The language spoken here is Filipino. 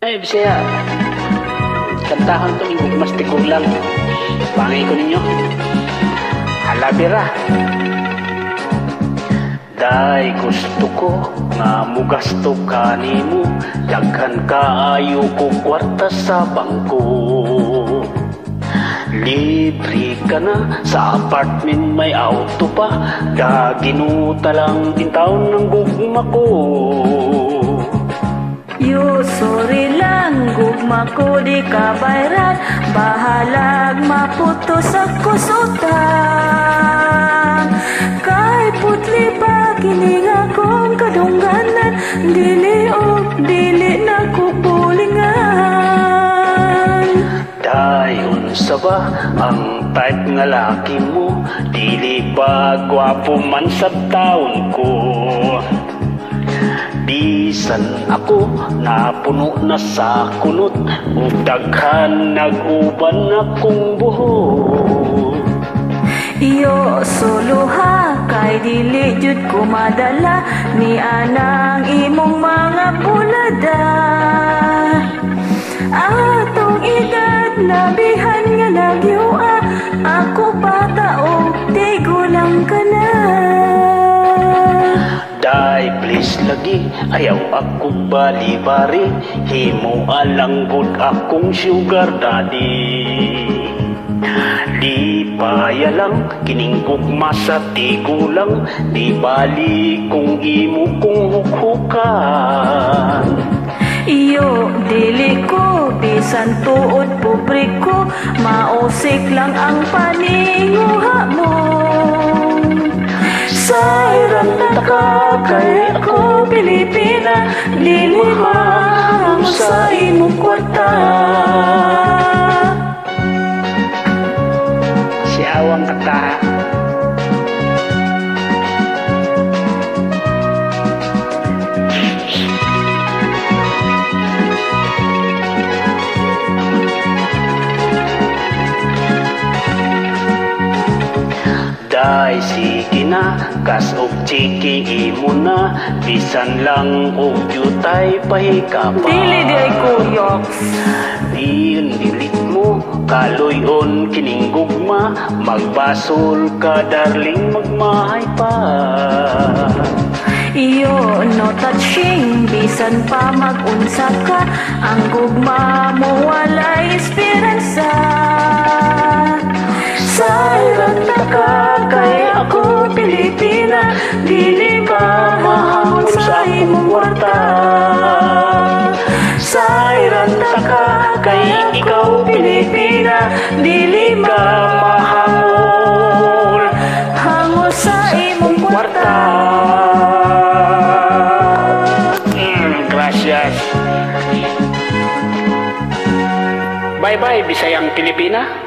Ay, Bisaya, kantahan ko ninyo, mas tikog lang. Pangay ko ninyo. Halabira. Day gusto ko nga mugasto ka nimo, daghan kaayo ko kwarta sa bangko. Libre ka na sa apartment, may auto pa, daginuta lang din taon ng gugma ko. Yo, sorry lang, gugma ko di ka bayran, bahalag maputos ako sutang. Kay putli pa kining akong kadungganan, dili na kubulingan. Dayon sa ba ang type nga laki mo, dili pa gwapo man sa taon ko. Bisan ako napuno na sa kunot, ug daghan nag-uban akong buhok. Iyo solo ha, kay dili jud ko madala ni anang imong mga bulada. Atong edad labihan nga nagyua, ako bata o tigulang ka na. Day please lagi, ayaw ako bali-bari, himo alang gud akong sugar daddy. Di paya lang, kining gugma sa tigulang, di bali kung imo kong hukhukan. Iyo, dili ko, bisan tuod pobre ko, mausik lang ang paninguha mo. Sayran taka kay ako Pilipina, dili mahang sa imong kwarta. Si awang kata. Day sige na, kas og chiki imo na, bisan lang og jutay pahikapan. Dili di ay kuyoks. Dilit mo, kaloyon kining gugma, magbasol ka darling, magmahay pa. Iyo no touching, bisan pa mag-unsa ka, ang gugma mo walay esperansa. Sayran taka kay ako Pilipina, dili ba mahamon sa imong kwarta. Sayran taka kay ikaw Pilipina, dili ba mahamon hango sa imong kwarta. Gracias. Bye-bye, Bisayang Pilipina.